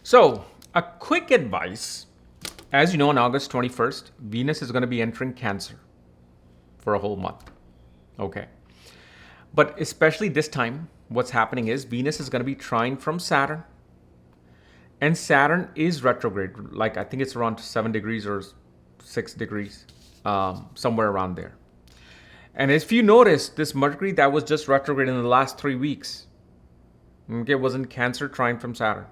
So, a quick advice. As you know, on August 21st, Venus is going to be entering Cancer for a whole month. Okay. But especially this time, what's happening is Venus is going to be trine from Saturn. And Saturn is retrograde. Like, I think it's around 7 degrees or 6 degrees, somewhere around there. And if you notice, this Mercury that was just retrograde in the last 3 weeks, okay, was in Cancer trine from Saturn.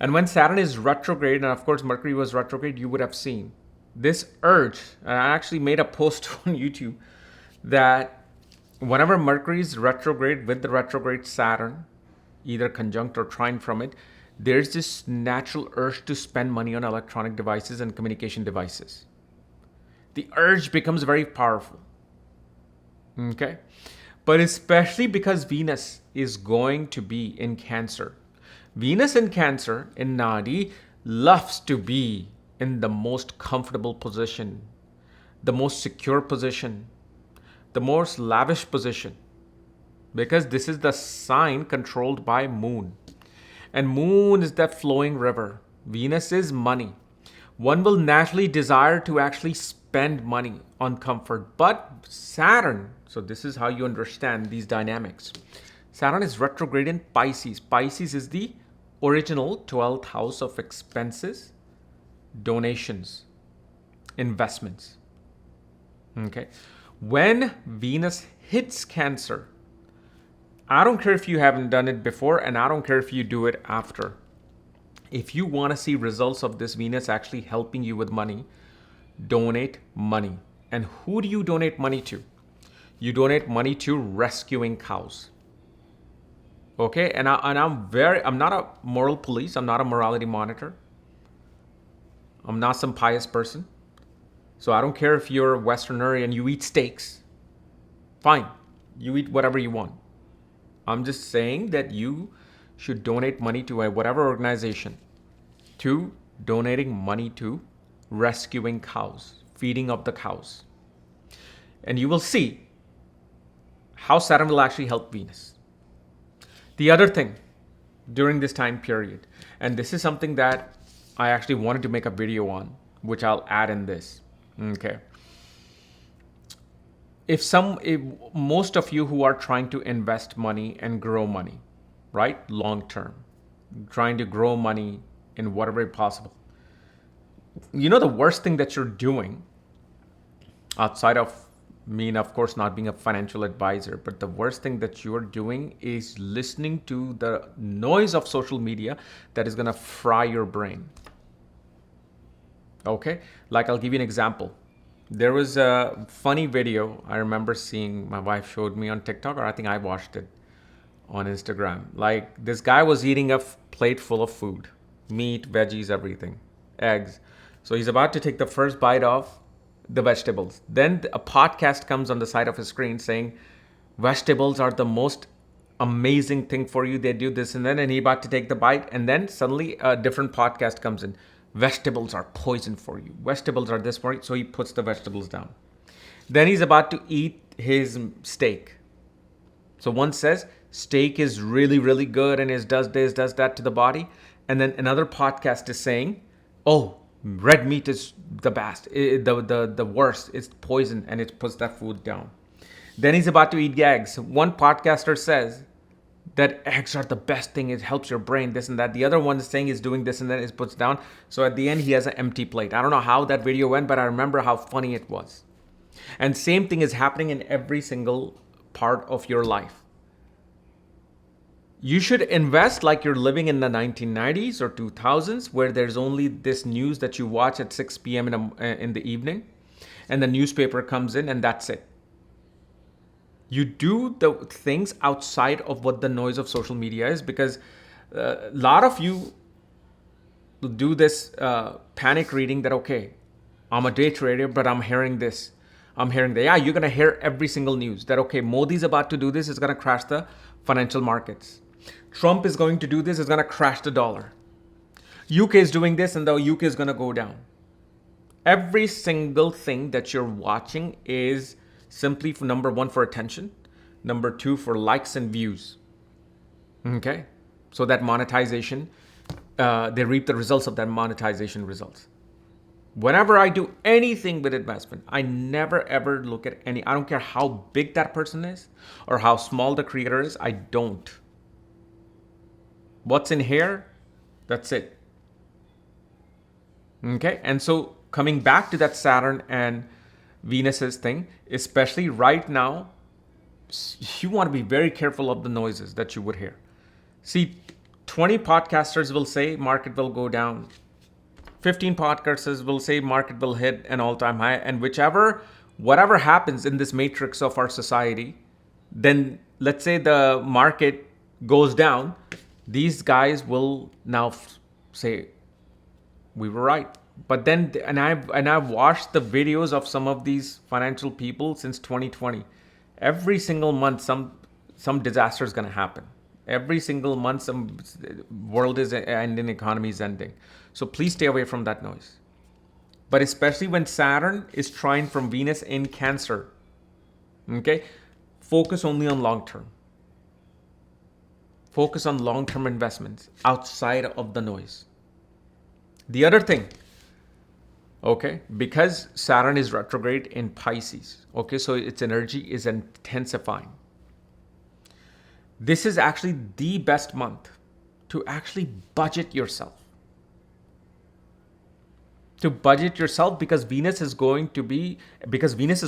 And when Saturn is retrograde, and of course Mercury was retrograde, you would have seen this urge. And I actually made a post on YouTube that whenever Mercury is retrograde with the retrograde Saturn, either conjunct or trine from it, there's this natural urge to spend money on electronic devices and communication devices. The urge becomes very powerful. Okay? But especially because Venus is going to be in Cancer. Venus in Cancer in Nadi loves to be in the most comfortable position, the most secure position, the most lavish position, because this is the sign controlled by Moon. And Moon is that flowing river. Venus is money. One will naturally desire to actually spend money on comfort. But Saturn, so this is how you understand these dynamics. Saturn is retrograde in Pisces. Pisces is the original 12th house of expenses, donations, investments. Okay. When Venus hits Cancer, I don't care if you haven't done it before, and I don't care if you do it after. If you want to see results of this Venus actually helping you with money, donate money. And who do you donate money to? You donate money to rescuing cows. Okay, and I'm not a moral police. I'm not a morality monitor. I'm not some pious person. So I don't care if you're a Westerner and you eat steaks. Fine, you eat whatever you want. I'm just saying that you should donate money to whatever organization, to donating money to rescuing cows, feeding of the cows. And you will see how Saturn will actually help Venus. The other thing during this time period, and this is something that I actually wanted to make a video on, which I'll add in this. Okay. If most of you who are trying to invest money and grow money, right? Long term, trying to grow money in whatever possible. You know, the worst thing that you're doing outside of me, and of course not being a financial advisor, but the worst thing that you're doing is listening to the noise of social media that is going to fry your brain. Okay. Like, I'll give you an example. There was a funny video I remember seeing, my wife showed me on TikTok, or I think I watched it on Instagram. Like, this guy was eating a plate full of food, meat, veggies, everything, eggs. So he's about to take the first bite of the vegetables. Then a podcast comes on the side of his screen saying, vegetables are the most amazing thing for you. They do this and then, and he's about to take the bite. And then suddenly a different podcast comes in. Vegetables are poison for you. Vegetables are this for you. So he puts the vegetables down. Then he's about to eat his steak. So one says steak is really, really good and it does this, does that to the body. And then another podcast is saying, oh, red meat is the best, the worst. It's poison, and it puts that food down. Then he's about to eat eggs. One podcaster says that eggs are the best thing. It helps your brain, this and that. The other one is saying he's doing this and then it puts down. So at the end, he has an empty plate. I don't know how that video went, but I remember how funny it was. And same thing is happening in every single part of your life. You should invest like you're living in the 1990s or 2000s, where there's only this news that you watch at 6 p.m. in the evening, and the newspaper comes in and that's it. You do the things outside of what the noise of social media is, because a lot of you do this panic reading that, okay, I'm a day trader, but I'm hearing this. I'm hearing that. Yeah, you're going to hear every single news that, okay, Modi's about to do this. It's going to crash the financial markets. Trump is going to do this. It's going to crash the dollar. UK is doing this and the UK is going to go down. Every single thing that you're watching is simply for number one, for attention. Number two, for likes and views. Okay. So that monetization they reap the results of that monetization results. Whenever I do anything with investment, I never ever look at I don't care how big that person is or how small the creator is, I don't. What's in here, that's it. Okay, and so coming back to that Saturn and Venus's thing, especially right now, you want to be very careful of the noises that you would hear. See, 20 podcasters will say market will go down. 15 podcasters will say market will hit an all-time high. And whatever happens in this matrix of our society, then let's say the market goes down, these guys will now say, we were right. But then, and I've watched the videos of some of these financial people since 2020. Every single month, some disaster is going to happen. Every single month, some world is ending, economy is ending. So please stay away from that noise. But especially when Saturn is trine from Venus in Cancer, okay, focus only on long term. Focus on long-term investments outside of the noise. The other thing, okay, because Saturn is retrograde in Pisces, okay, so its energy is intensifying. This is actually the best month to actually budget yourself. To budget yourself because Venus is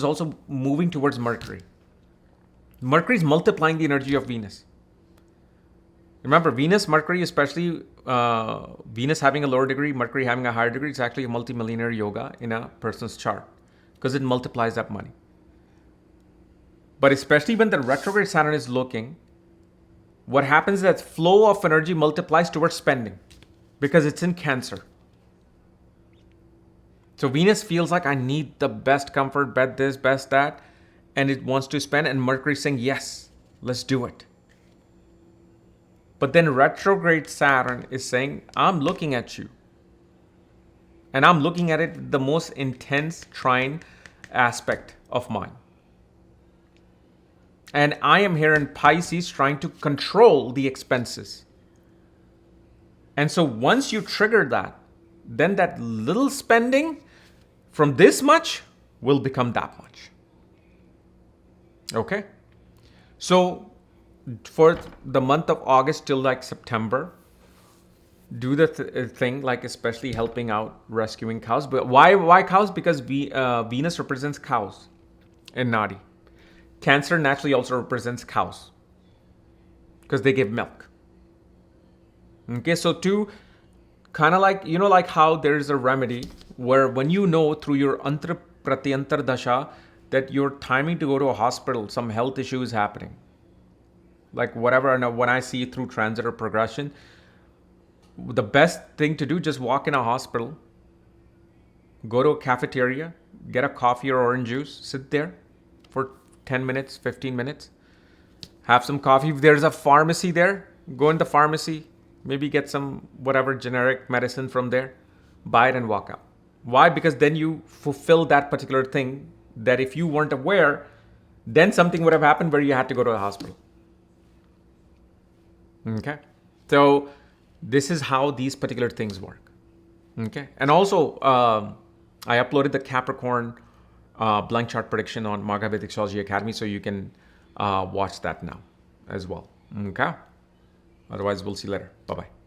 also moving towards Mercury. Mercury is multiplying the energy of Venus. Remember, Venus, Mercury, especially Venus having a lower degree, Mercury having a higher degree, it's actually a multimillionaire yoga in a person's chart because it multiplies that money. But especially when the retrograde Saturn is looking, what happens is that flow of energy multiplies towards spending because it's in Cancer. So Venus feels like I need the best comfort, best this, best that, and it wants to spend, and Mercury is saying, yes, let's do it. But then retrograde Saturn is saying, I'm looking at you. And I'm looking at it the most intense trine aspect of mine. And I am here in Pisces trying to control the expenses. And so once you trigger that, then that little spending from this much will become that much. Okay? So for the month of August till like September, do the thing like especially helping out rescuing cows. But why cows? Because Venus represents cows in Nadi. Cancer naturally also represents cows because they give milk. Okay, so to kind of like, like how there's a remedy where when you know through your antar pratyantar dasha that you're timing to go to a hospital, some health issue is happening. Like whatever, and when I see through transit or progression, the best thing to do, just walk in a hospital, go to a cafeteria, get a coffee or orange juice, sit there for 10 minutes, 15 minutes, have some coffee. If there's a pharmacy there, go in the pharmacy, maybe get some whatever generic medicine from there, buy it and walk out. Why? Because then you fulfill that particular thing that if you weren't aware, then something would have happened where you had to go to a hospital. Okay. So this is how these particular things work. Okay. And also, I uploaded the Capricorn blank chart prediction on Maghavedic Astrology Academy, so you can watch that now as well. Okay. Otherwise, we'll see you later. Bye-bye.